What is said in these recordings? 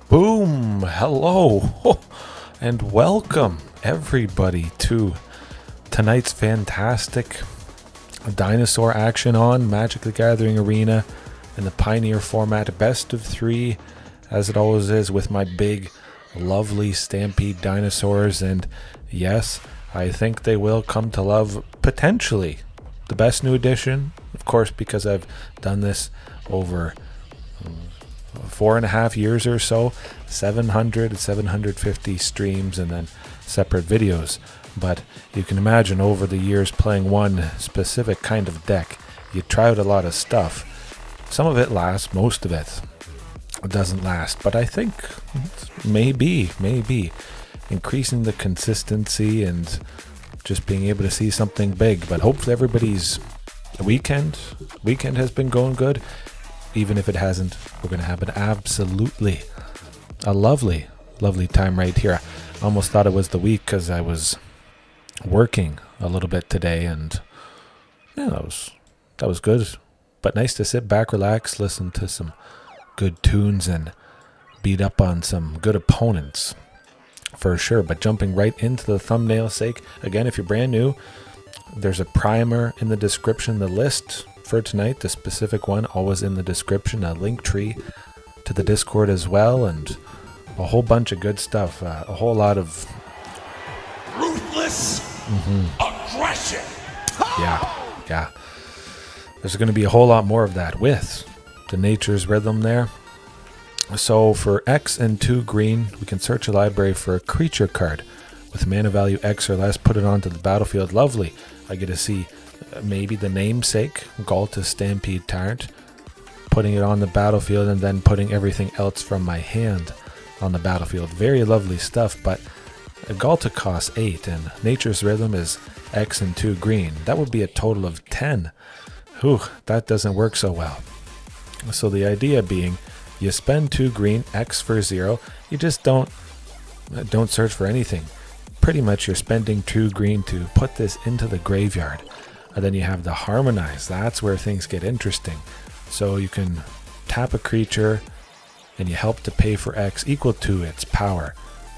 Boom! Hello! And welcome everybody to tonight's fantastic dinosaur action on Magic the Gathering Arena in the Pioneer format, best of 3, as it always is, with my big, lovely Stampede dinosaurs. And yes, I think they will come to love, potentially, the best new edition, of course, because I've done this over 4.5 years or so, 750 streams and then separate videos. But you can imagine, over the years playing one specific kind of deck, you try out a lot of stuff. Some of it lasts, most of it doesn't last, but I think maybe increasing the consistency and just being able to see something big. But hopefully everybody's weekend has been going good. Even if it hasn't, we're going to have absolutely a lovely time right here. I almost thought it was the week because I was working a little bit today, and yeah, that was good. But nice to sit back, relax, listen to some good tunes, and beat up on some good opponents for sure. But jumping right into the thumbnail's sake, again, if you're brand new, there's a primer in the description. The list for tonight, the specific one, always in the description. A link tree to the Discord as well, and a whole bunch of good stuff. A whole lot of ruthless aggression. Yeah. There's going to be a whole lot more of that with the Nature's Rhythm there. So for X and 2 green, we can search a library for a creature card with mana value X or less, put it onto the battlefield. Lovely. I get to see maybe the namesake, Ghalta Stampede Tyrant, putting it on the battlefield and then putting everything else from my hand on the battlefield. Very lovely stuff, but Ghalta costs 8 and Nature's Rhythm is X and 2 green. That would be a total of 10. Whew, that doesn't work so well. So the idea being, you spend 2 green, X for 0, you just don't search for anything. Pretty much you're spending 2 green to put this into the graveyard. And then you have the Harmonize. That's where things get interesting. So you can tap a creature and you help to pay for X equal to its power.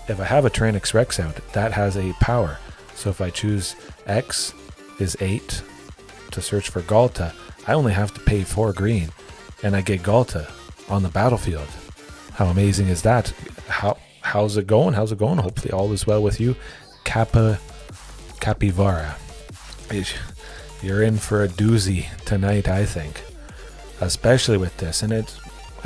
If I have a Tyrranax Rex out, that has a power. So if I choose X is 8 to search for Ghalta, I only have to pay 4 green and I get Ghalta on the battlefield. How amazing is that? How's it going? Hopefully all is well with you. Capivara. You're in for a doozy tonight, I think. Especially with this. And it's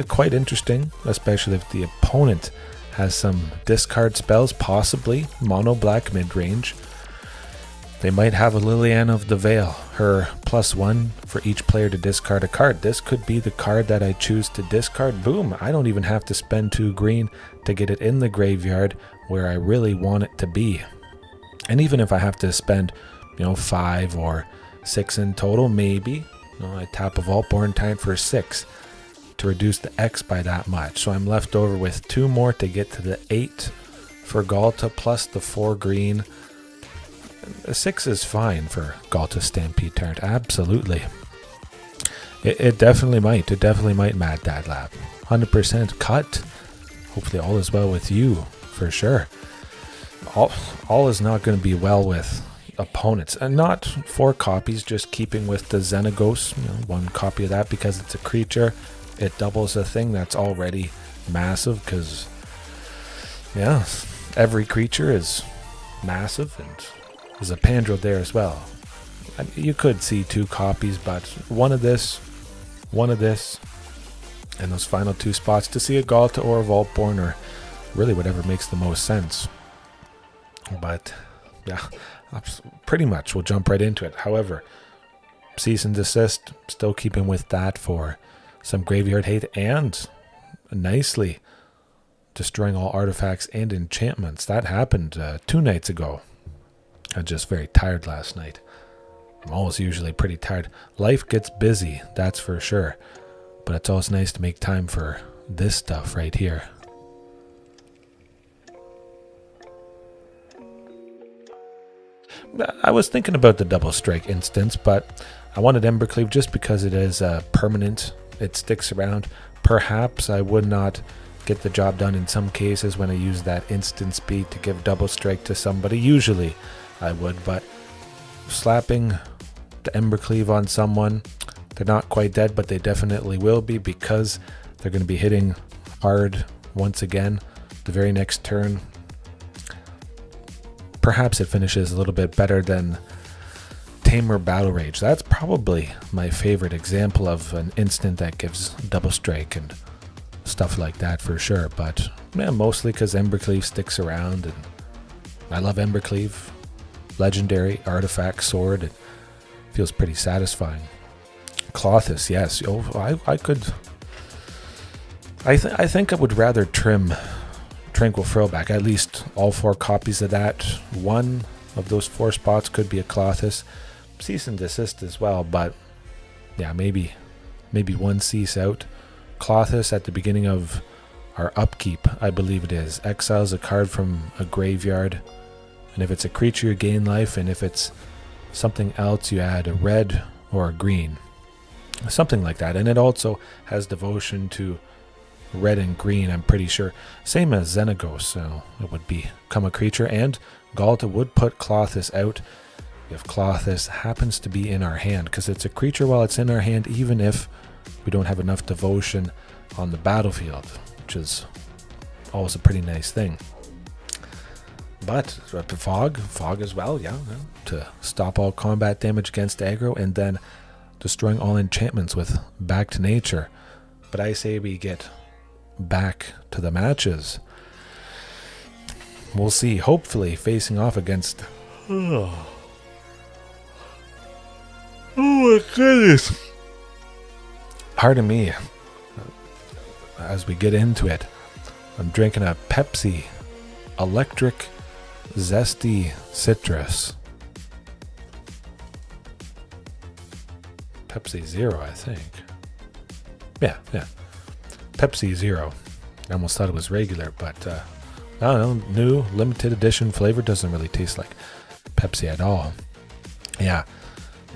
quite interesting, especially if the opponent has some discard spells, possibly mono black mid-range. They might have a Liliana of the Veil, her +1 for each player to discard a card. This could be the card that I choose to discard. Boom, I don't even have to spend 2 green to get it in the graveyard where I really want it to be. And even if I have to spend 5 or 6 in total, maybe I tap a Vaultborn Tyrant for 6 to reduce the X by that much. So I'm left over with 2 more to get to the 8 for Ghalta plus the 4 green. 6 is fine for Ghalta Stampede Tyrant, absolutely. It definitely might. It definitely might, Mad Dad Lab. 100% cut. Hopefully all is well with you, for sure. All is not going to be well with opponents, and not 4 copies, just keeping with the Xenagos. 1 copy of that because it's a creature. It doubles a thing that's already massive, because every creature is massive, and there's a Zopandrel there as well. You could see 2 copies, but one of this, and those final 2 spots to see a Ghalta or a Vaultborn, or really whatever makes the most sense. But yeah, pretty much we'll jump right into it. However, cease and desist, still keeping with that for some graveyard hate, and nicely destroying all artifacts and enchantments. That happened 2 nights ago. I was just very tired last night. I'm always usually pretty tired. Life gets busy, that's for sure. But it's always nice to make time for this stuff right here. I was thinking about the double strike instance, but I wanted Embercleave just because it is permanent. It sticks around. Perhaps I would not get the job done in some cases when I use that instant speed to give double strike to somebody. Usually I would, but slapping the Embercleave on someone, they're not quite dead, but they definitely will be because they're going to be hitting hard once again the very next turn. Perhaps it finishes a little bit better than Tamer Battle Rage. That's probably my favorite example of an instant that gives double strike and stuff like that for sure. But yeah, mostly because Embercleave sticks around, and I love Embercleave. Legendary artifact sword. It feels pretty satisfying. Clothis, yes. Oh, I could. I think I would rather trim Tranquil Frillback. At least all 4 copies of that. One of those 4 spots could be a Clothis. Cease and Desist as well, but yeah, maybe 1 cease out. Clothis at the beginning of our upkeep, I believe it is. Exiles a card from a graveyard, and if it's a creature, you gain life, and if it's something else, you add a red or a green. Something like that. And it also has devotion to red and green, I'm pretty sure. Same as Xenagos, so it would become a creature, and Ghalta would put Clothis out if Clothis happens to be in our hand, because it's a creature while it's in our hand, even if we don't have enough devotion on the battlefield, which is always a pretty nice thing. But fog as well, yeah, to stop all combat damage against aggro, and then destroying all enchantments with Back to Nature. But I say we get back to the matches. We'll see, hopefully facing off against... Oh my goodness. Pardon me. As we get into it, I'm drinking a Pepsi Electric Zesty Citrus. Pepsi Zero, I think. Yeah. Pepsi Zero. I almost thought it was regular, but I don't know. New limited edition flavor doesn't really taste like Pepsi at all. Yeah.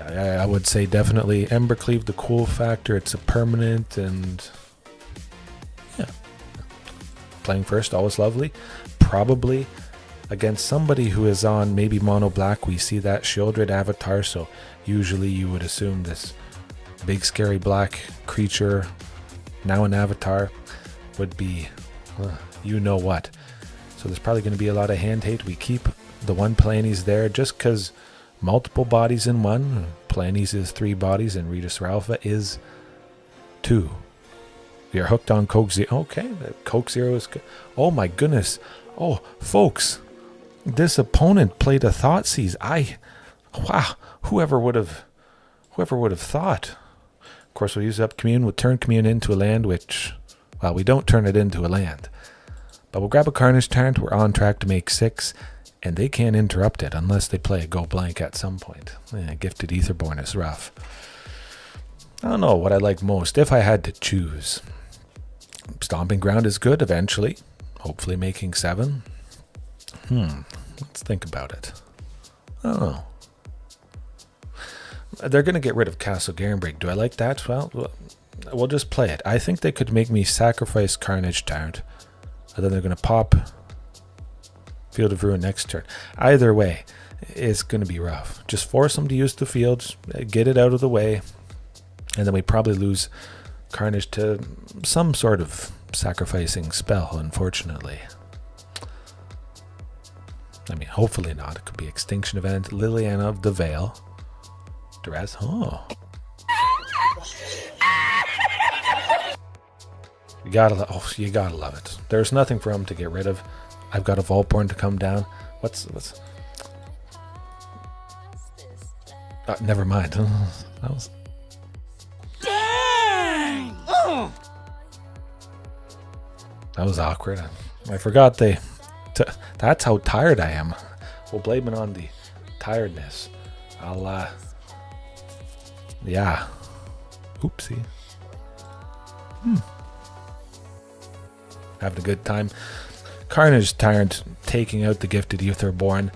I would say definitely Embercleave, the cool factor. It's a permanent, and yeah. Playing first, always lovely. Probably against somebody who is on maybe mono black, we see that Shieldred avatar, so usually you would assume this big scary black creature, now an avatar, would be you know what. So there's probably going to be a lot of hand hate. We keep the 1 Palani's there just because multiple bodies in one. Palani's is 3 bodies and Regisaur Alpha is 2. We are hooked on Coke Zero. Okay, the Coke Zero is good. Oh my goodness. Oh, folks, this opponent played a Thoughtseize. Wow, whoever would have thought. Of course, we'll use up Commune. We'll turn Commune into a land, which, well, we don't turn it into a land. But we'll grab a Carnage Tyrant. We're on track to make 6, and they can't interrupt it unless they play a Go Blank at some point. Gifted Aetherborn is rough. I don't know what I like most if I had to choose. Stomping Ground is good eventually. Hopefully making 7. Let's think about it. I don't know. They're going to get rid of Castle Garenbrig. Do I like that? Well, we'll just play it. I think they could make me sacrifice Carnage Tyrant, and then they're going to pop Field of Ruin next turn. Either way, it's going to be rough. Just force them to use the field, get it out of the way, and then we probably lose Carnage to some sort of sacrificing spell, unfortunately. I mean, hopefully not. It could be Extinction Event, Liliana of the Veil, Duress. Oh. You gotta love it. There's nothing for him to get rid of. I've got a Vaultborn to come down. What's never mind. That was... Dang! That was awkward. I forgot that's how tired I am. We'll blame it on the tiredness. Yeah. Oopsie. Having a good time. Carnage Tyrant taking out the Gifted Aetherborn.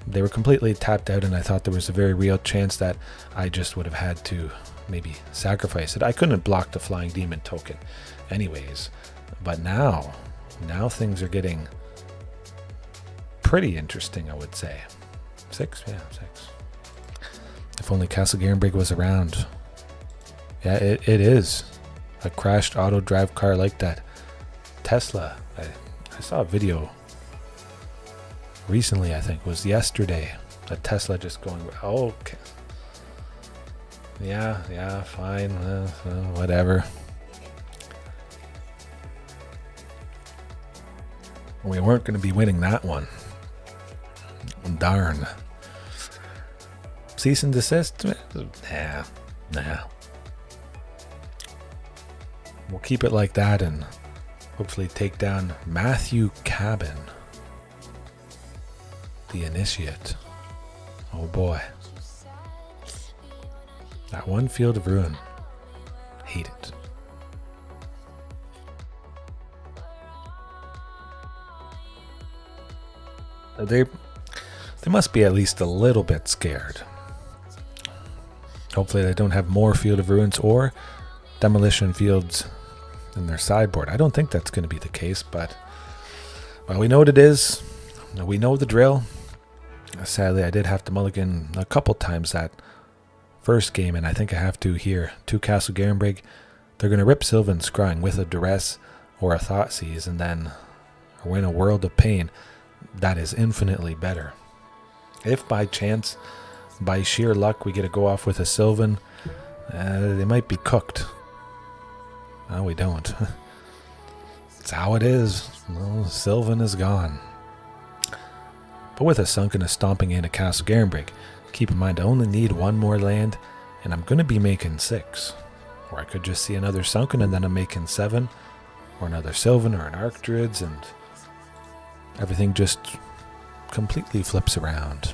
they were completely tapped out, and I thought there was a very real chance that I just would have had to maybe sacrifice it. I couldn't block the Flying Demon token anyways, but now things are getting pretty interesting, I would say. 6? Yeah, 6. If only Castle Garenbrig was around. Yeah, it is a crashed auto drive car like that. Tesla, I saw a video recently, I think, was yesterday. A Tesla just going, oh, okay. Yeah, fine, whatever. We weren't going to be winning that one. Darn. Cease and desist? Nah. We'll keep it like that and hopefully take down Matthew Cabin, the Initiate. Oh boy. That one Field of Ruin. Hate it. They must be at least a little bit scared. Hopefully they don't have more Field of Ruins or demolition fields in their sideboard. I don't think that's going to be the case, but well, we know what it is. We know the drill. Sadly, I did have to mulligan a couple times that first game, and I think I have to here. 2 Castle Garenbrig. They're going to rip Sylvan Scrying with a Duress or a Thoughtseize, and then win a World of Pain. That is infinitely better. If by chance, by sheer luck, we get to go off with a Sylvan, they might be cooked. No, we don't. It's how it is. Well, Sylvan is gone. But with a Sunken, a Stomping, and a Castle Garenbrig, keep in mind I only need 1 more land, and I'm going to be making 6. Or I could just see another Sunken, and then I'm making 7. Or another Sylvan, or an Archdruids, and everything just completely flips around.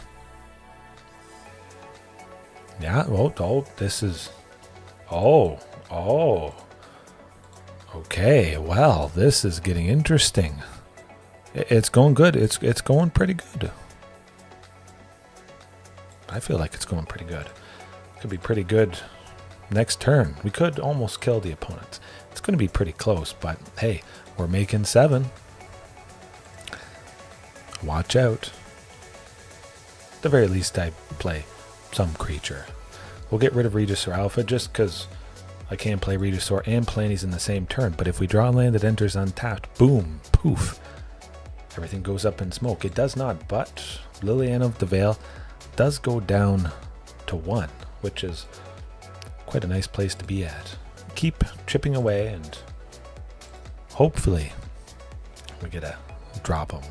Yeah, this is... Oh. Okay, well, this is getting interesting. It's going good. It's going pretty good. I feel like it's going pretty good. It could be pretty good next turn. We could almost kill the opponents. It's going to be pretty close, but hey, we're making 7. Watch out. At the very least, I play some creature. We'll get rid of Regisaur Alpha just because I can't play Regisaur and Palani's in the same turn. But if we draw a land that enters untapped, boom, poof, everything goes up in smoke. It does not, but Liliana of the Veil does go down to 1, which is quite a nice place to be at. Keep chipping away and hopefully we get a drop them.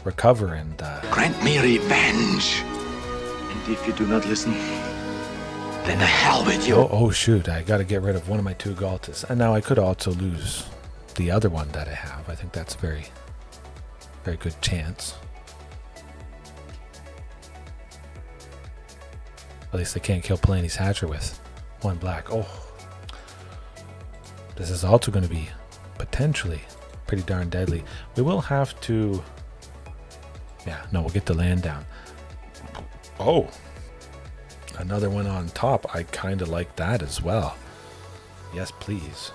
Recover and Grant me revenge. And if you do not listen, then the hell with you. Oh shoot, I gotta get rid of one of my 2 Ghaltas. And now I could also lose the other one that I have. I think that's a very good chance. At least I can't kill Palani's Hatcher with 1 black. Oh. This is also going to be potentially pretty darn deadly. We will have to... Yeah, no, we'll get the land down. Oh. Another one on top. I kind of like that as well. Yes, please.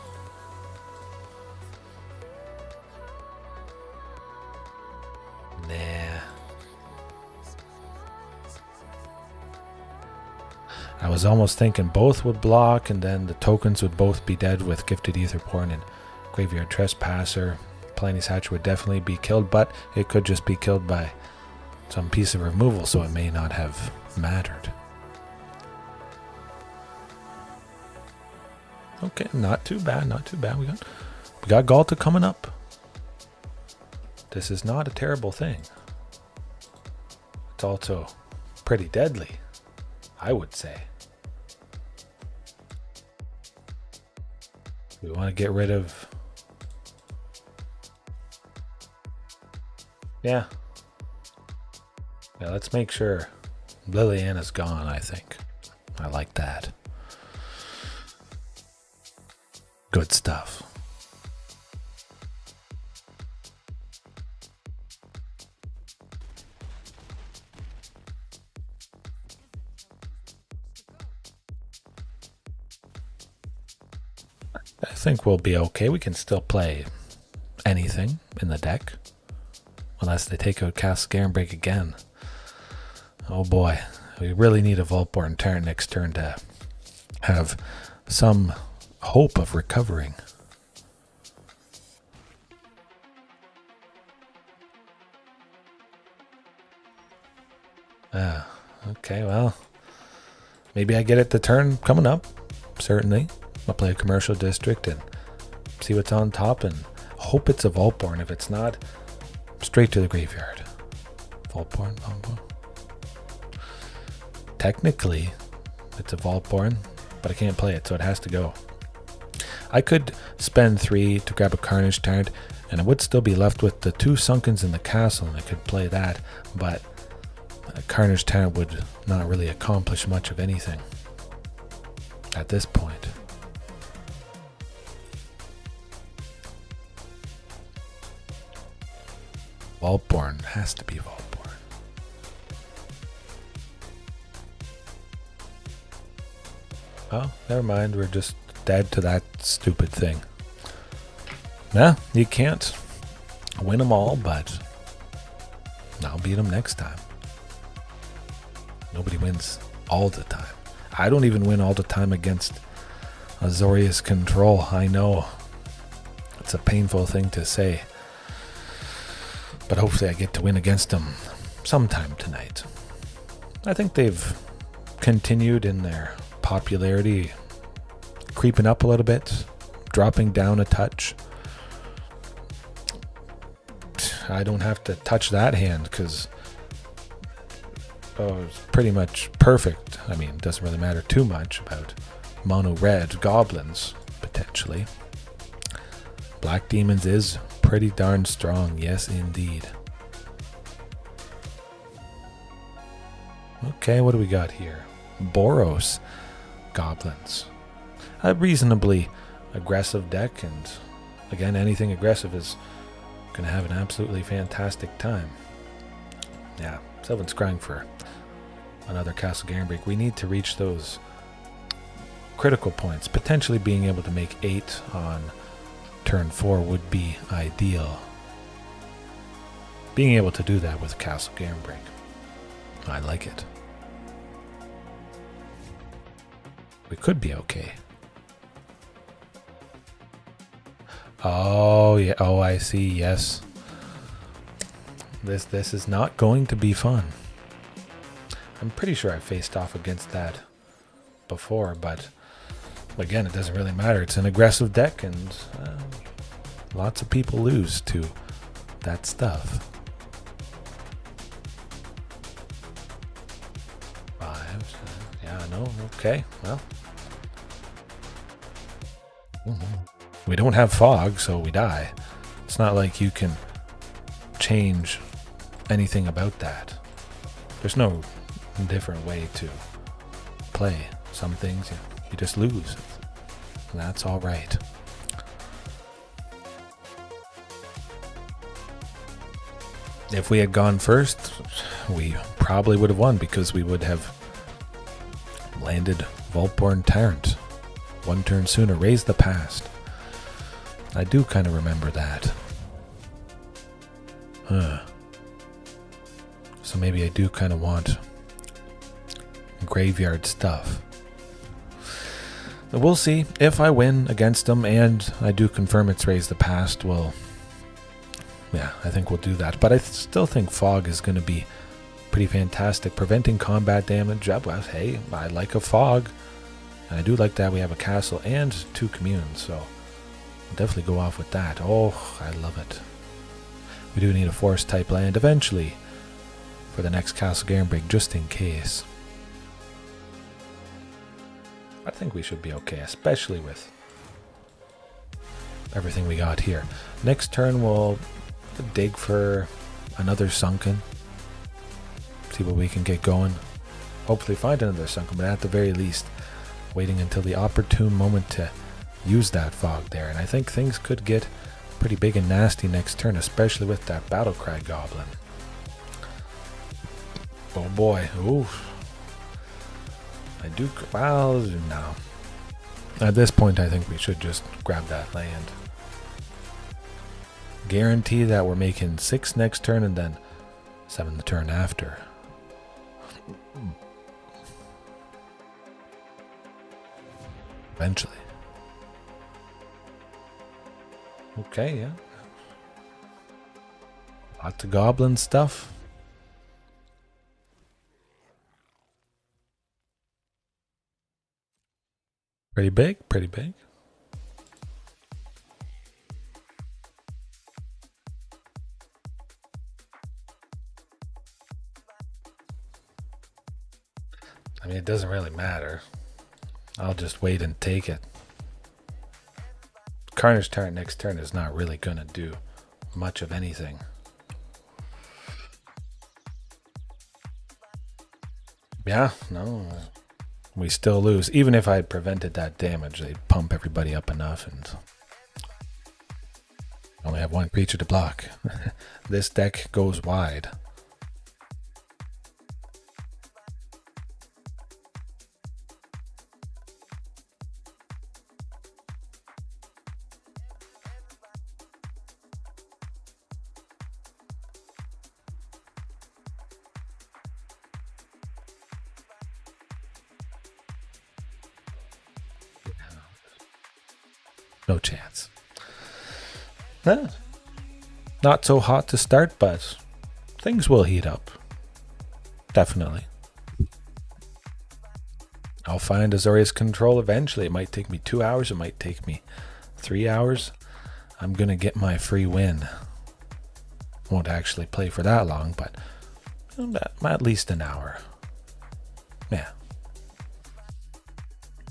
Nah. I was almost thinking both would block and then the tokens would both be dead with Gifted Aetherborn and Graveyard Trespasser. Palani's Hatcher would definitely be killed, but it could just be killed by some piece of removal, so it may not have mattered. Okay, not too bad, not too bad. We got Ghalta coming up. This is not a terrible thing. It's also pretty deadly, I would say. We want to get rid of... Yeah, let's make sure Liliana's gone, I think. I like that. Good stuff. I think we'll be okay. We can still play anything in the deck. Unless they take out Castle Garenbrig again. Oh boy. We really need a Vaultborn Tyrant next turn to have some hope of recovering. Okay, well, maybe I get it the turn coming up. Certainly. I'll play a commercial district and see what's on top and hope it's a Vaultborn. If it's not, straight to the graveyard. Vaultborn. Technically, it's a Vaultborn, but I can't play it, so it has to go. I could spend 3 to grab a Carnage Tyrant, and I would still be left with the 2 Sunkens in the castle, and I could play that, but a Carnage Tyrant would not really accomplish much of anything at this point. Vaultborn has to be Vaultborn. Oh, never mind. We're just dead to that stupid thing. Nah, you can't win them all, but I'll beat them next time. Nobody wins all the time. I don't even win all the time against Azorius Control. I know it's a painful thing to say, but hopefully I get to win against them sometime tonight. I think they've continued in their popularity, creeping up a little bit, dropping down a touch. I don't have to touch that hand because it's pretty much perfect. I mean, it doesn't really matter too much about mono red goblins, potentially. Black Demons is pretty darn strong, yes indeed. Okay, what do we got here? Boros Goblins. A reasonably aggressive deck, and again, anything aggressive is going to have an absolutely fantastic time. Yeah, Sylvan Scrying for another Castle Garenbrig. We need to reach those critical points. Potentially being able to make 8 on turn 4 would be ideal. Being able to do that with Castle Garenbrig, I like it. We could be okay. Oh yeah. Oh, I see. Yes. This is not going to be fun. I'm pretty sure I faced off against that before, but again, it doesn't really matter. It's an aggressive deck, and lots of people lose to that stuff. 5. Yeah, no. Okay. Well. We don't have fog, so we die. It's not like you can change anything about that. There's no different way to play. Some things you just lose. And that's all right. If we had gone first, we probably would have won because we would have landed Vaultborn Tyrant 1 turn sooner. Raise the past. I do kind of remember that. So maybe I do kind of want graveyard stuff. So we'll see. If I win against them and I do confirm it's Raise the Past, well, yeah, I think we'll do that. But I still think Fog is going to be pretty fantastic. Preventing combat damage. Well, hey, I like a Fog. And I do like that we have a castle and 2 communes, so I'll definitely go off with that. Oh, I love it. We do need a forest type land eventually for the next Castle Garenbrig, just in case. I think we should be okay, especially with everything we got here. Next turn we'll dig for another Sunken. See what we can get going. Hopefully find another Sunken, but at the very least, waiting until the opportune moment to use that fog there. And I think things could get pretty big and nasty next turn, especially with that Battlecry Goblin. Oh boy. Ooh. I do... Well, no. At this point, I think we should just grab that land. Guarantee that we're making 6 next turn and then 7 the turn after. Eventually. Okay, yeah. Lots of goblin stuff. Pretty big, pretty big. I mean, it doesn't really matter. I'll just wait and take it. Carnage Tyrant next turn is not really going to do much of anything. Yeah, no. We still lose. Even if I had prevented that damage, they'd pump everybody up enough and only have 1 creature to block. This deck goes wide. No chance. Not so hot to start, but things will heat up. Definitely. I'll find Azorius Control eventually. It might take me 2 hours. It might take me 3 hours. I'm going to get my free win. Won't actually play for that long, but at least an hour. Yeah.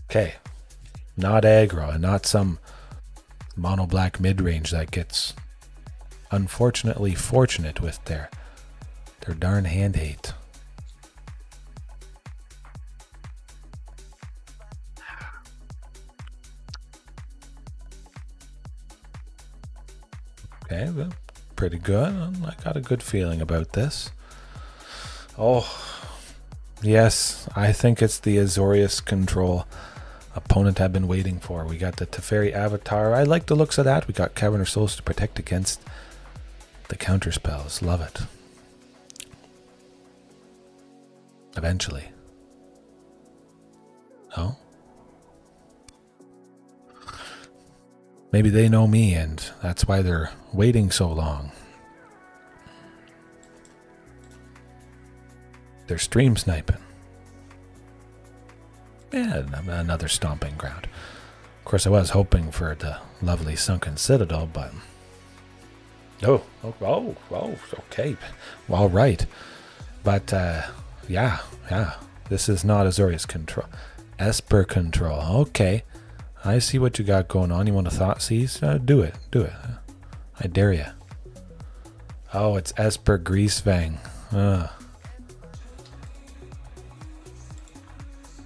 Okay. Not aggro and not some mono black mid-range that gets unfortunately fortunate with their darn hand hate. Okay, well, pretty good. I got a good feeling about this. Oh, yes, I think it's the Azorius Control opponent I've been waiting for. We got the Teferi Avatar. I like the looks of that. We got Cavern of Souls to protect against the counter spells. Love it. Eventually. Oh? Maybe they know me and that's why they're waiting so long. They're stream sniping. Yeah, another Stomping Ground. Of course, I was hoping for the lovely Sunken Citadel, but... Oh, okay. All right. But, yeah. This is not Azorius Control. Esper Control. Okay. I see what you got going on. You want to thought seize? Do it. I dare you. Oh, it's Esper Greasefang.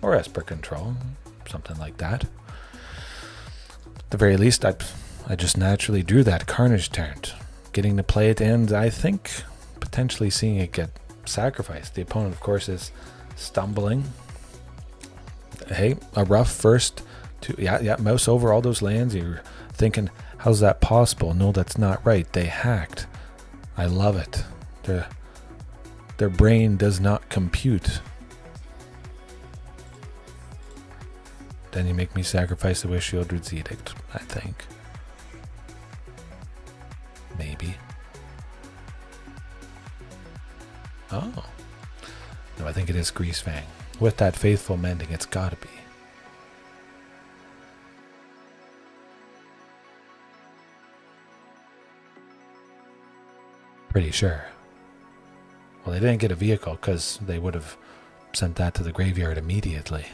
Or Esper Control, something like that. At the very least, I just naturally drew that Carnage Tyrant, getting to play it, and I think potentially seeing it get sacrificed. The opponent, of course, is stumbling. Hey, a rough first two. Yeah, mouse over all those lands. You're thinking, how's that possible? No, that's not right. They hacked. I love it. Their brain does not compute. Then you make me sacrifice the Wish Shieldred's Edict, I think. Maybe. Oh. No, I think it is Greasefang. With that Faithful Mending, it's gotta be. Pretty sure. Well, they didn't get a vehicle because they would have sent that to the graveyard immediately.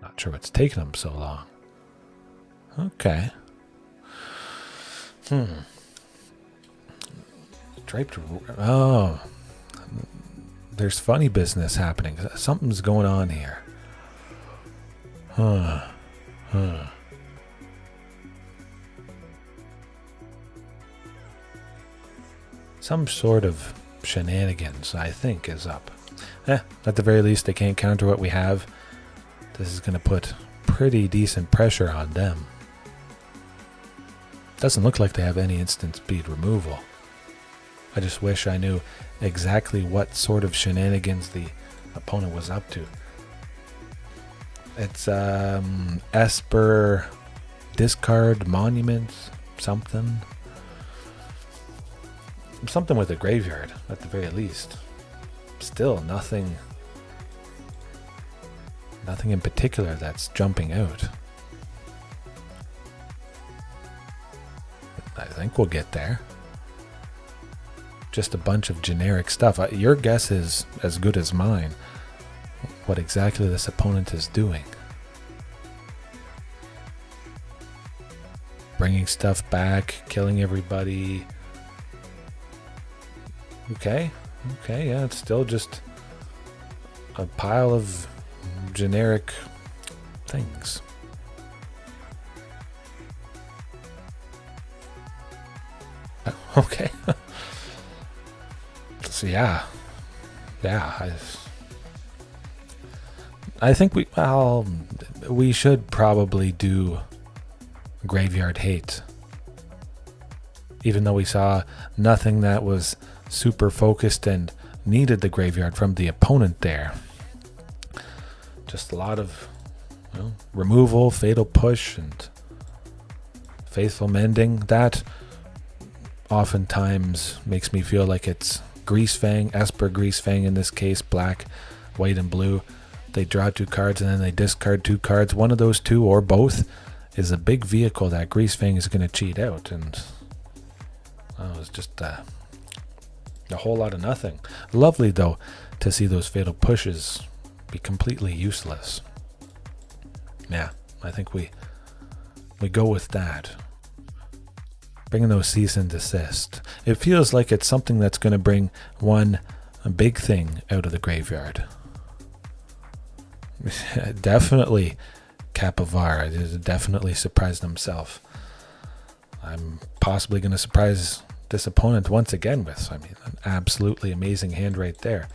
Not sure what's taking them so long. Okay. Draped. Oh. There's funny business happening. Something's going on here. Some sort of shenanigans, I think, is up. At the very least, they can't counter what we have. This is going to put pretty decent pressure on them. Doesn't look like they have any instant speed removal. I just wish I knew exactly what sort of shenanigans the opponent was up to. It's Esper discard monuments, something with a graveyard at the very least. Still nothing in particular that's jumping out. I think we'll get there. Just a bunch of generic stuff. Your guess is as good as mine. What exactly this opponent is doing. Bringing stuff back, killing everybody. Okay, yeah, it's still just a pile of generic things. Okay. So yeah, I think we should probably do Graveyard Hate, even though we saw nothing that was super focused and needed the graveyard from the opponent there. Just a lot of removal, Fatal Push, and Faithful Mending. That oftentimes makes me feel like it's Greasefang, Esper Greasefang in this case, black, white, and blue. They draw 2 cards and then they discard 2 cards. One of those 2 or both is a big vehicle that Greasefang is going to cheat out, and it's just a whole lot of nothing. Lovely though to see those Fatal Pushes be completely useless. Yeah, I think we go with that. Bringing those cease and desist. It feels like it's something that's going to bring a big thing out of the graveyard. Definitely Capivara is definitely surprised himself. I'm possibly going to surprise this opponent once again with, an absolutely amazing hand right there.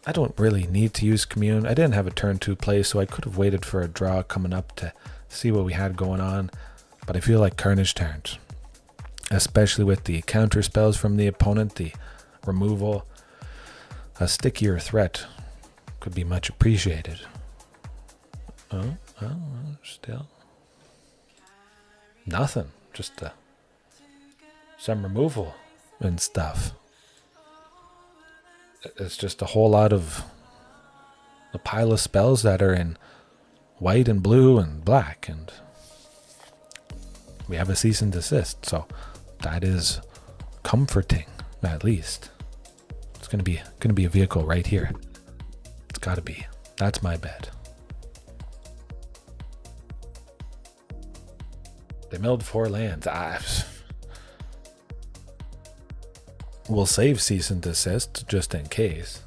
I don't really need to use Commune. I didn't have a turn 2 play, so I could have waited for a draw coming up to see what we had going on. But I feel like Carnage Tyrant, especially with the counter spells from the opponent, the removal, a stickier threat could be much appreciated. Still nothing, just some removal and stuff. It's just a whole lot of a pile of spells that are in white and blue and black, and we have a cease and desist, so that is comforting, at least. It's gonna be a vehicle right here. It's gotta be. That's my bet. They milled 4 lands. We'll save cease and desist just in case.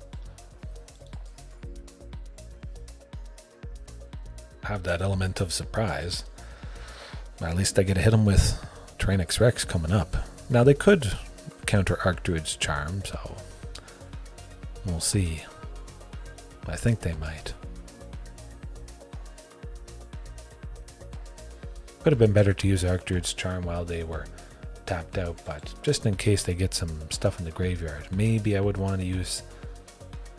Have that element of surprise. At least I get to hit them with Tyrranax Rex coming up. Now they could counter Archdruid's charm, so we'll see. I think they might. Could have been better to use Archdruid's charm while they were tapped out, but just in case they get some stuff in the graveyard, maybe I would want to use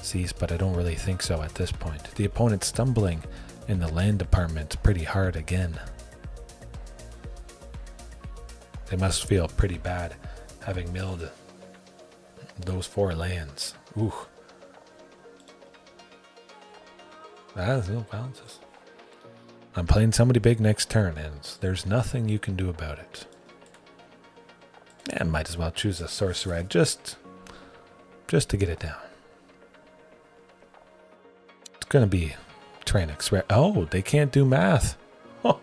Cease, but I don't really think so at this point. The opponent's stumbling in the land department pretty hard again. They must feel pretty bad having milled those 4 lands. Ooh. I'm playing somebody big next turn, and there's nothing you can do about it. And might as well choose a Sorcerer just to get it down. It's going to be Tyrranax Rex. Oh, they can't do math. Oh.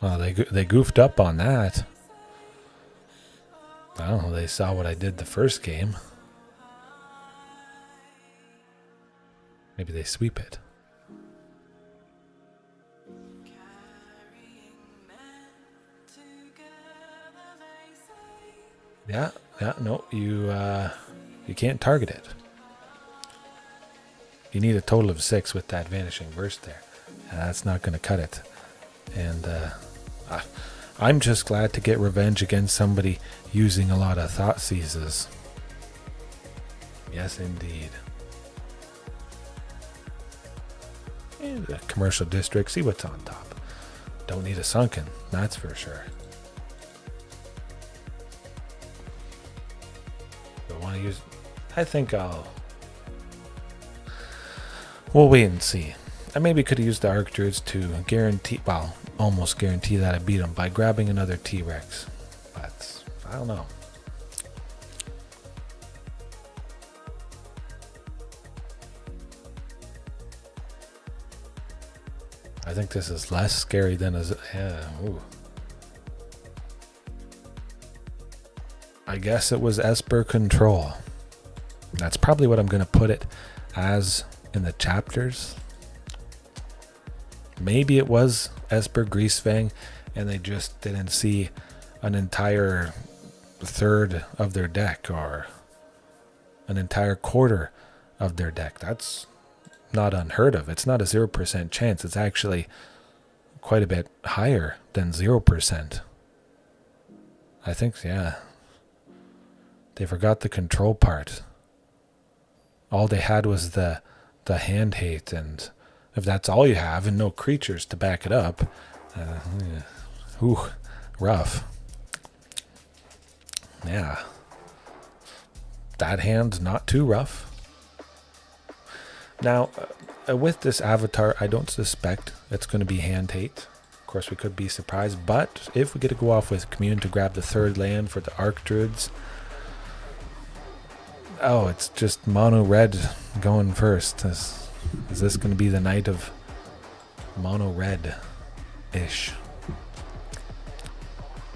Well, they goofed up on that. I don't know, they saw what I did the first game. Maybe they sweep it. Yeah, no, you can't target it. You need a total of 6 with that Vanishing Burst there. That's not going to cut it. And I'm just glad to get revenge against somebody using a lot of Thought Seizes. Yes, indeed. And the Commercial District, see what's on top. Don't need a Sunken, that's for sure. Don't want to use... I think we'll wait and see. I maybe could have used the Archdruids to guarantee... Well, almost guarantee that I beat him by grabbing another T-Rex. But, I don't know. I think this is less scary than as... Yeah, ooh. I guess it was Esper Control. That's probably what I'm going to put it as in the chapters. Maybe it was Esper Greasefang and they just didn't see an entire third of their deck or an entire quarter of their deck. That's not unheard of. It's not a 0% chance. It's actually quite a bit higher than 0%. I think, yeah. They forgot the control part. All they had was the hand hate, and if that's all you have and no creatures to back it up, ooh, rough. Yeah. That hand's not too rough. Now, with this avatar, I don't suspect it's going to be hand hate. Of course, we could be surprised, but if we get to go off with Commune to grab the third land for the Archdruids, oh, it's just mono red going first. Is this going to be the night of mono red-ish?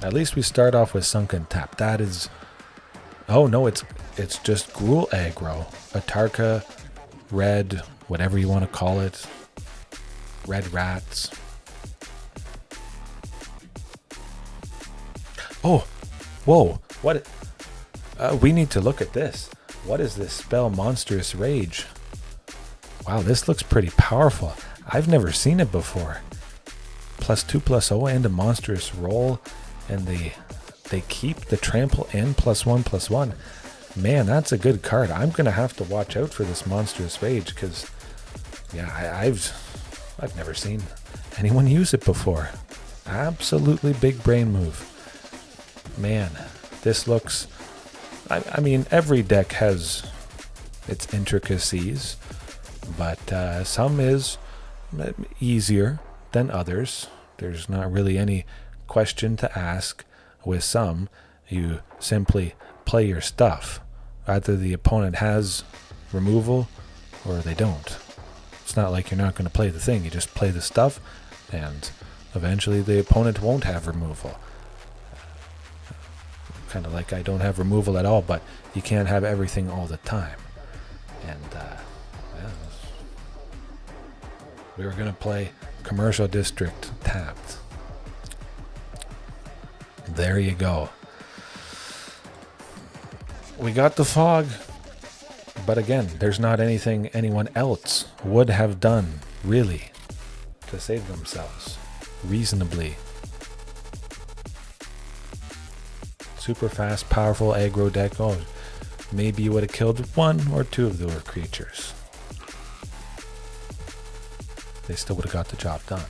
At least we start off with Sunken Tap. That is... Oh, no, it's just Gruul Aggro. Atarka, red, whatever you want to call it. Red rats. Oh, whoa, what? We need to look at this. What is this spell, Monstrous Rage? Wow, this looks pretty powerful. I've never seen it before. +2/+0 and a monstrous roll, and they keep the trample and +1/+1. Man, that's a good card. I'm gonna have to watch out for this Monstrous Rage because, yeah, I've never seen anyone use it before. Absolutely big brain move. Man, this looks... I mean, every deck has its intricacies, but some is easier than others. There's not really any question to ask. With some, you simply play your stuff. Either the opponent has removal or they don't. It's not like you're not going to play the thing. You just play the stuff, and eventually the opponent won't have removal. Kind of like I don't have removal at all, but you can't have everything all the time. And yeah, we were going to play Commercial District tapped. There you go. We got the fog, but again, there's not anything anyone else would have done, really, to save themselves reasonably. Super fast, powerful aggro deck. Oh, maybe you would have killed one or two of their creatures. They still would have got the job done.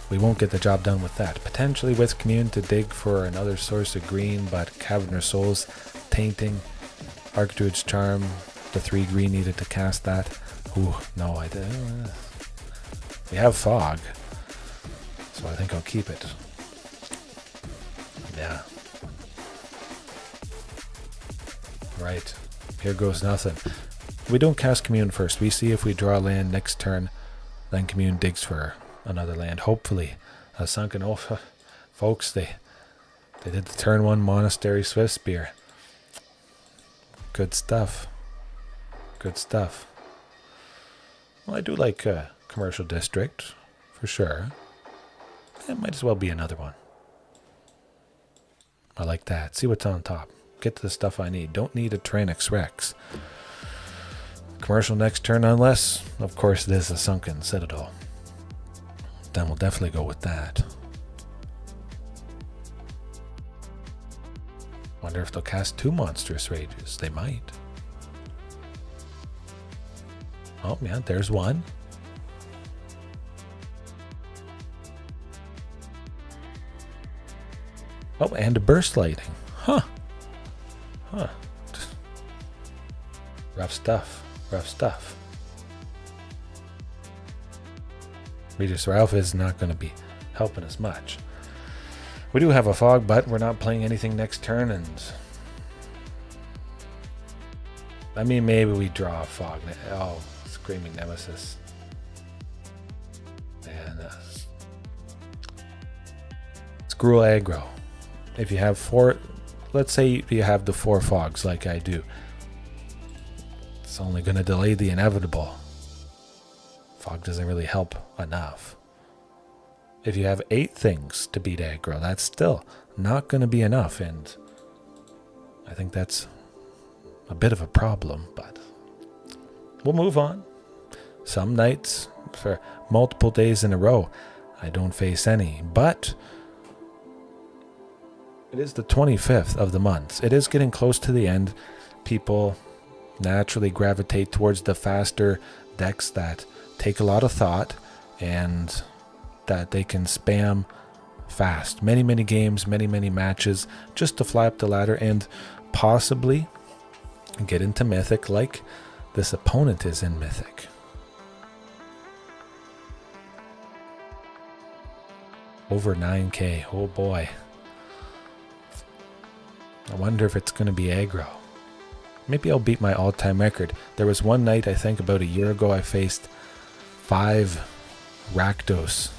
We won't get the job done with that. Potentially with Commune to dig for another source of green, but Cavern of Souls, Tainting, Archdruid's Charm, the 3 green needed to cast that. Ooh, no, I didn't. We have Fog, so I think I'll keep it. Yeah. Right. Here goes nothing. We don't cast Commune first. We see if we draw land next turn, then Commune digs for another land. Hopefully. A Sunken Alpha. Folks, they did the turn 1 Monastery Swift Spear. Good stuff. Good stuff. Well, I do like Commercial District, for sure. It might as well be another one. I like that. See what's on top. Get to the stuff I need. Don't need a Tyrranax Rex. Commercial next turn unless, of course, it is a Sunken Citadel. Then we'll definitely go with that. Wonder if they'll cast 2 Monstrous Rages. They might. Oh, yeah, there's one. Oh, and a Burst Lightning. Huh. Huh. Rough stuff. Rough stuff. Regisaur Alpha is not going to be helping us much. We do have a Fog, but we're not playing anything next turn, and I mean, maybe we draw a Fog. Oh, Screaming Nemesis. And it's Gruul Aggro. If you have 4, let's say you have the 4 Fogs like I do, it's only going to delay the inevitable. Fog doesn't really help enough. If you have 8 things to beat aggro, that's still not going to be enough, and I think that's a bit of a problem, but we'll move on. Some nights, for multiple days in a row, I don't face any, but it is the 25th of the month. It is getting close to the end. People naturally gravitate towards the faster decks that take a lot of thought and that they can spam fast. Many, many games, many, many matches just to fly up the ladder and possibly get into Mythic like this opponent is in Mythic. Over 9k. Oh boy. I wonder if it's going to be aggro. Maybe I'll beat my all-time record. There was one night, I think about a year ago, I faced 5 Rakdos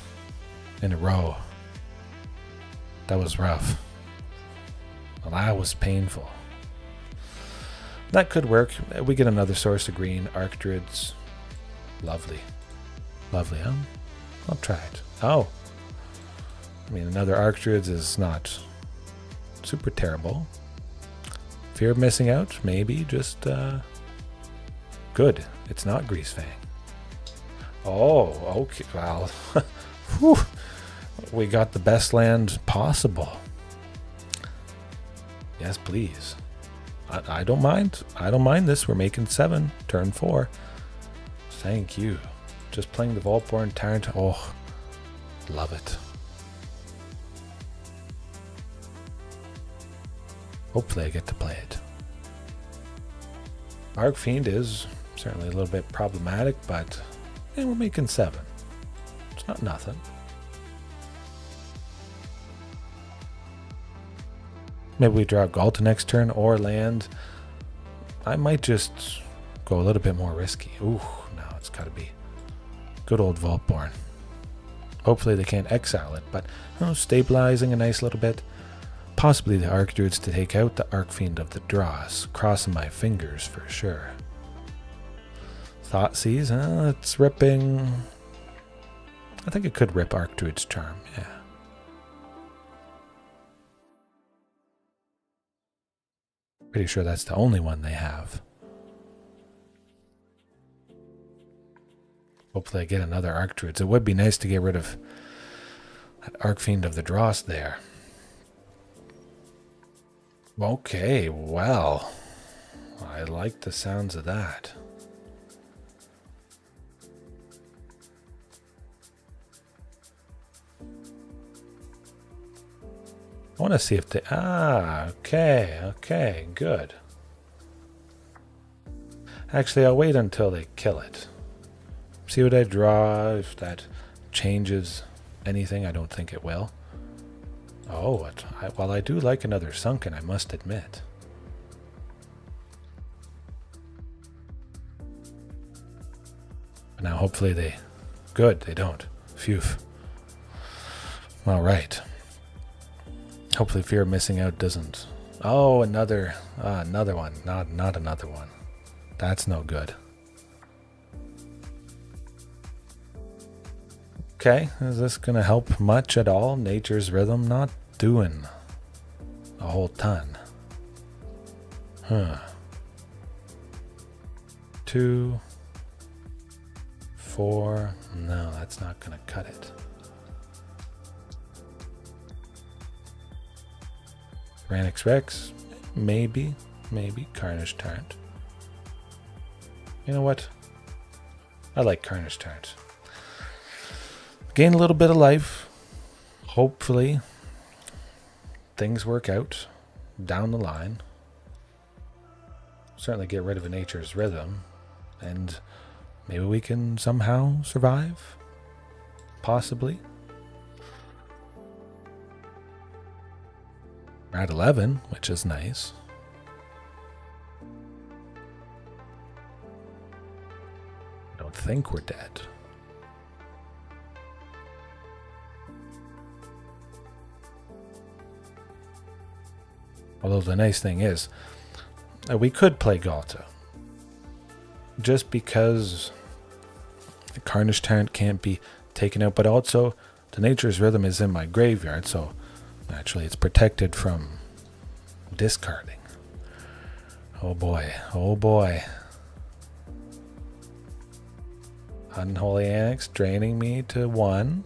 in a row. That was rough. Well, that was painful. That could work. We get another source of green. Archdruids. Lovely. Lovely, huh? I'll try it. Oh. I mean, another Archdruids is not super terrible. Fear of missing out? Maybe. Just good. It's not Greasefang. Oh, okay. Well, whew. We got the best land possible. Yes, please. I don't mind. I don't mind this. We're making 7. Turn 4. Thank you. Just playing the Vaultborn Tyrant. Oh, love it. Hopefully I get to play it. Arcfiend is certainly a little bit problematic, but yeah, we're making 7. It's not nothing. Maybe we draw Ghalta next turn or land. I might just go a little bit more risky. Ooh, no, it's got to be good old Vaultborn. Hopefully they can't exile it, but stabilizing a nice little bit. Possibly the Archdruids to take out the Arcfiend of the Dross. Crossing my fingers for sure. Thoughtseize, it's ripping. I think it could rip Archdruid's Charm, yeah. Pretty sure that's the only one they have. Hopefully I get another Archdruids. It would be nice to get rid of that Arcfiend of the Dross there. Okay, well, I like the sounds of that. I want to see if they... okay, good. Actually, I'll wait until they kill it. See what I draw, if that changes anything. I don't think it will. Oh, well, I do like another Sunken, I must admit. But now, hopefully they... Good, they don't. Phew. All right. Hopefully fear of missing out doesn't... Oh, another one. Not another one. That's no good. Okay, is this going to help much at all? Nature's Rhythm not doing a whole ton. Huh. 2, 4. No, that's not going to cut it. Tyrranax Rex. Maybe. Carnage Tyrant. You know what? I like Carnage Tyrant. Gain a little bit of life. Hopefully, things work out down the line. Certainly get rid of a Nature's Rhythm. And maybe we can somehow survive. Possibly. We're at 11, which is nice. I don't think we're dead. Although the nice thing is, we could play Ghalta. Just because the Carnage Tyrant can't be taken out, but also the Nature's Rhythm is in my graveyard, so naturally it's protected from discarding. Oh boy, oh boy. Unholy Annex draining me to 1.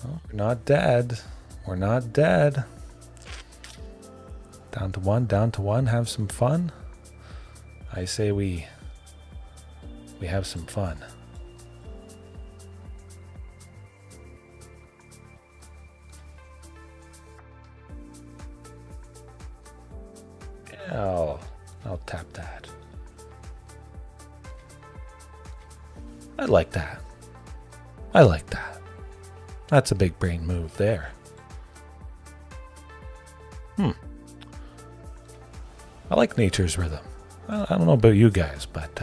Oh, we're not dead. We're not dead. Down to 1, down to 1. Have some fun. I say we have some fun. Yeah, I'll tap that. I like that. I like that. That's a big brain move there. I like Nature's Rhythm. I don't know about you guys, but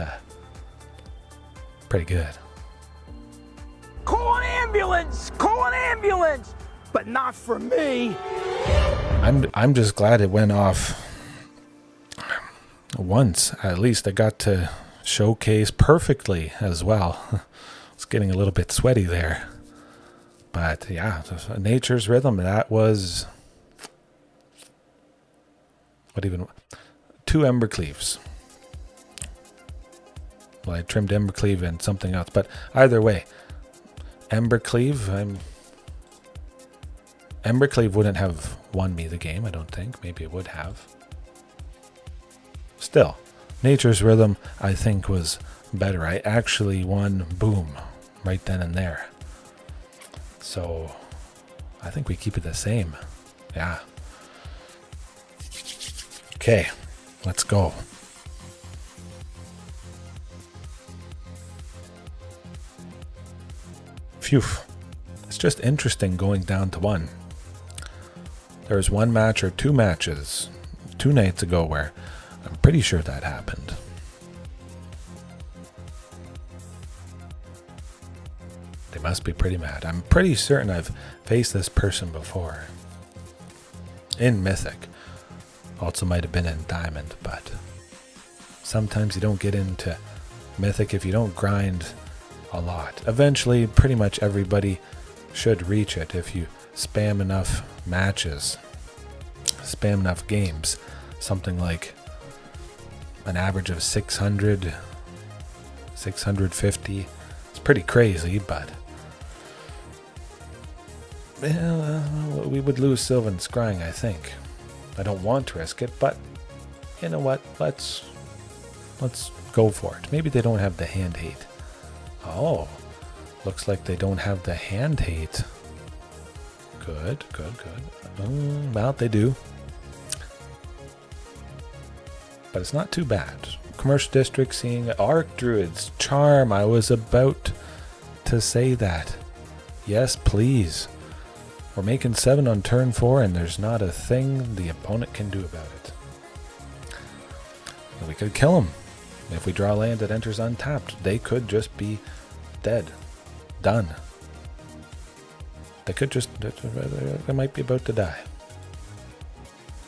pretty good. Call an ambulance! Call an ambulance! But not for me. I'm just glad it went off once. At least I got to showcase perfectly as well. It's getting a little bit sweaty there. But yeah, Nature's Rhythm, that was... What even... 2 Embercleaves. Well, I trimmed Embercleave and something else, but either way, Embercleave wouldn't have won me the game, I don't think. Maybe it would have. Still, Nature's Rhythm, I think, was better. I actually won, boom, right then and there. So, I think we keep it the same. Yeah. Okay. Let's go. Phew. It's just interesting going down to 1. There was 1 match or 2 matches 2 nights ago where I'm pretty sure that happened. They must be pretty mad. I'm pretty certain I've faced this person before. In Mythic. Also might have been in Diamond, but sometimes you don't get into Mythic if you don't grind a lot. Eventually, pretty much everybody should reach it if you spam enough matches, spam enough games. Something like an average of 600, 650. It's pretty crazy, but we would lose Sylvan Scrying, I think. I don't want to risk it, but you know what? Let's go for it. Maybe they don't have the hand hate. Oh, looks like they don't have the hand hate. Good. Well, they do. But it's not too bad. Commercial District seeing Archdruid's Charm. I was about to say that. Yes, please. We're making 7 on turn 4, and there's not a thing the opponent can do about it. We could kill him. If we draw land that enters untapped, they could just be dead. Done. They could just... They might be about to die.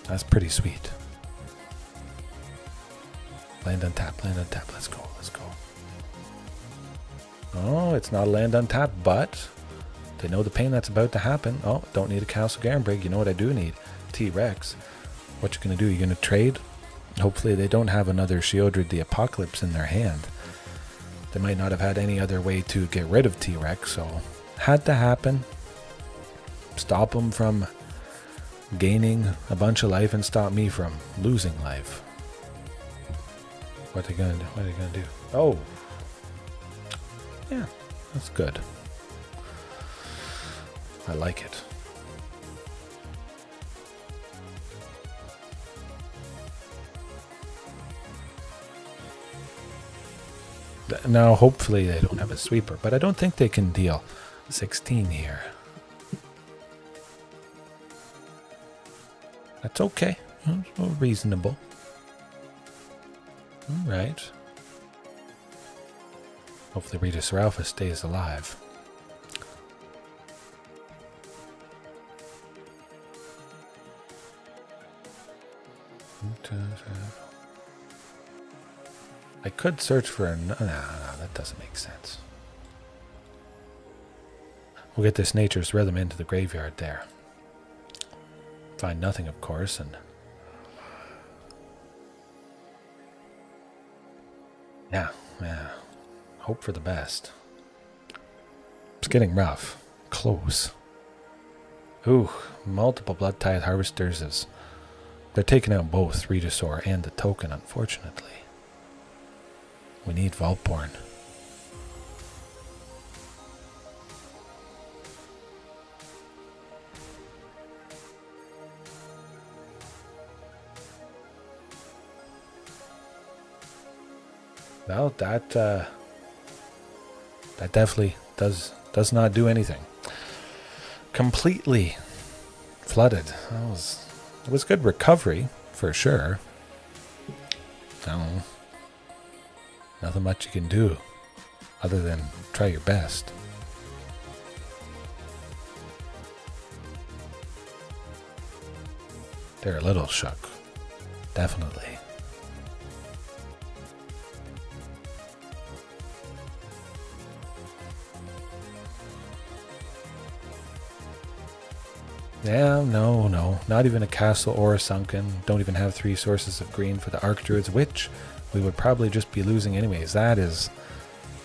That's pretty sweet. Land untapped, let's go. Oh, it's not a land untapped, but they know the pain that's about to happen. Oh, don't need a Castle Garenbrig. You know what I do need? T-Rex. What you gonna do? You gonna trade? Hopefully they don't have another Sheoldred the Apocalypse in their hand. They might not have had any other way to get rid of T-Rex, so had to happen. Stop them from gaining a bunch of life and stop me from losing life. What are they gonna do? What are they gonna do? Oh, yeah, that's good. I like it. Now, hopefully they don't have a sweeper, but I don't think they can deal 16 here. That's okay. It's reasonable. All right. Hopefully Regisaur Alpha stays alive. I could search for a... No, that doesn't make sense. We'll get this Nature's Rhythm into the graveyard there. Find nothing, of course, and... Yeah. Hope for the best. It's getting rough. Close. Ooh, multiple Blood Tithe Harvesters is... They're taking out both Regisaur and the token, unfortunately. We need Vaultborn. Well, that definitely does not do anything. Completely flooded. It was good recovery for sure. Nothing much you can do other than try your best. They're a little shook. Definitely. Yeah, no. Not even a castle or a sunken. Don't even have 3 sources of green for the Archdruids, which we would probably just be losing anyways. That is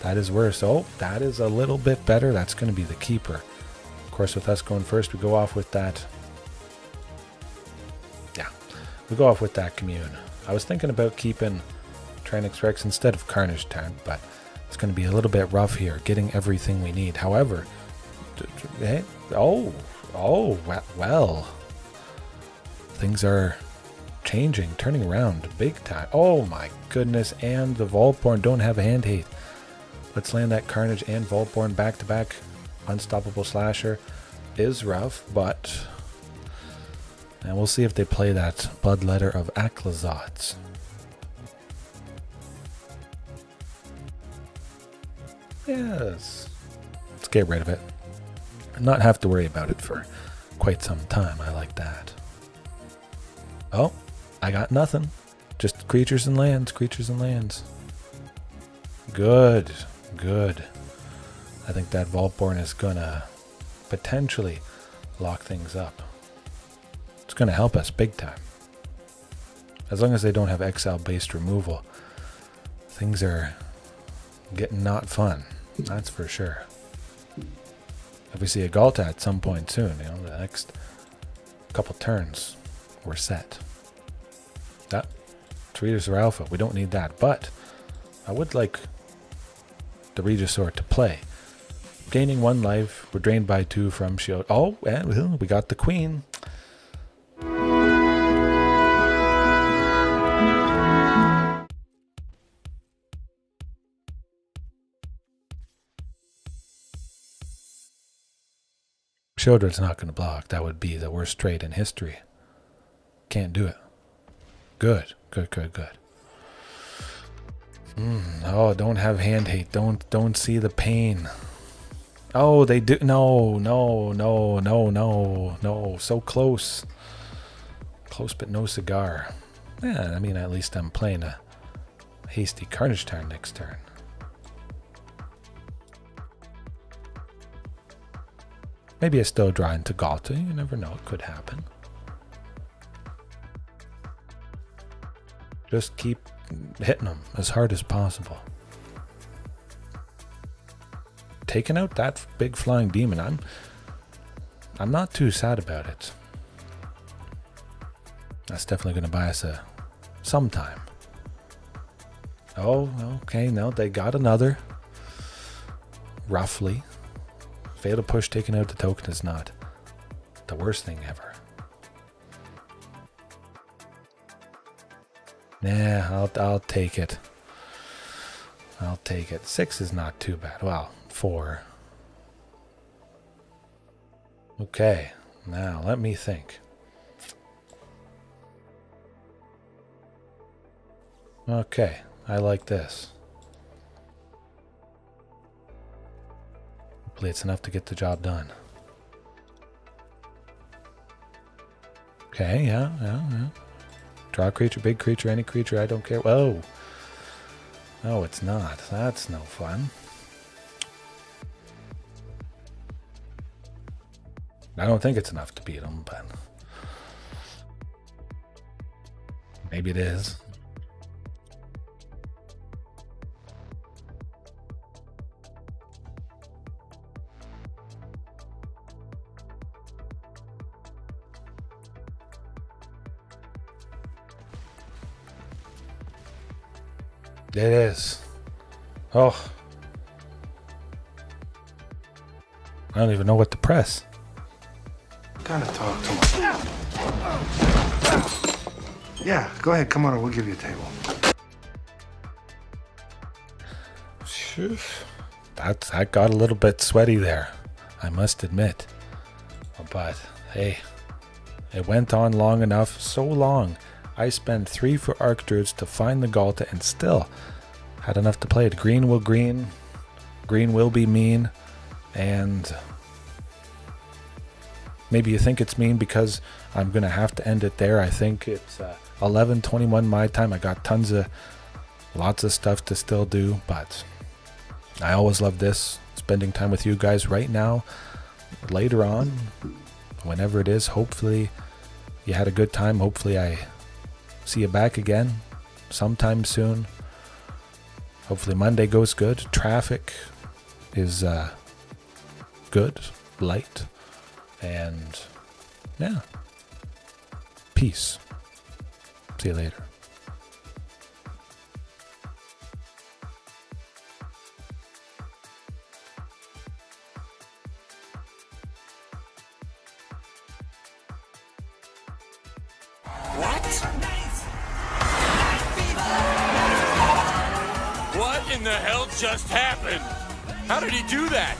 worse. Oh, that is a little bit better. That's going to be the keeper. Of course, with us going first, we go off with that. Yeah, we go off with that Commune. I was thinking about keeping Tyrranax Rex instead of Carnage Tyrant, but it's going to be a little bit rough here, getting everything we need. However, well, things are changing, turning around big time. Oh my goodness, and the Vaultborn don't have a hand hate. Let's land that Carnage and Vaultborn back to back. Unstoppable Slasher is rough, but... And we'll see if they play that Bloodletter of Aclazotz. Yes. Let's get rid of it. Not have to worry about it for quite some time. I like that. Oh, I got nothing. Just creatures and lands, creatures and lands. Good. I think that Vaultborn is gonna potentially lock things up. It's gonna help us big time. As long as they don't have exile-based removal, things are getting not fun. That's for sure. If we see a Ghalta at some point soon, the next couple turns, we're set. That Regisaur Alpha, we don't need that, but I would like the Regisaur to play. Gaining 1 life, we're drained by 2 from shield. Oh, and we got the Queen. Sheoldred's not going to block. That would be the worst trade in history. Can't do it. Good. Oh, don't have hand hate. Don't see the pain. Oh, they do. No. So close. Close, but no cigar. Yeah, I mean, at least I'm playing a hasty Carnage Tyrant next turn. Maybe I still draw into Ghalta. You never know. It could happen. Just keep hitting them as hard as possible. Taking out that big flying demon, I'm not too sad about it. That's definitely going to buy us some time. Oh, okay, no, they got another. Roughly. Fatal push taking out the token is not the worst thing ever. Nah, I'll take it. I'll take it. 6 is not too bad. Well, 4. Okay, now let me think. Okay, I like this. Hopefully it's enough to get the job done. Okay, yeah. Draw a creature, big creature, any creature, I don't care. Whoa. No, it's not. That's no fun. I don't think it's enough to beat him, but maybe it is. It is. Oh. I don't even know what to press. Gotta talk to him. Yeah, go ahead. Come on, we'll give you a table. Phew. That got a little bit sweaty there, I must admit. But hey, it went on long enough. So long. I spent 3 for Archdruids to find the Ghalta and still had enough to play it. Green will green. Green will be mean. And maybe you think it's mean because I'm going to have to end it there. I think it's 11:21 my time. I got lots of stuff to still do, but I always love this, spending time with you guys right now. Later on, whenever it is, hopefully you had a good time. Hopefully I see you back again sometime soon. Hopefully Monday goes good. Traffic is good, light, and yeah. Peace. See you later. What in the hell just happened? How did he do that?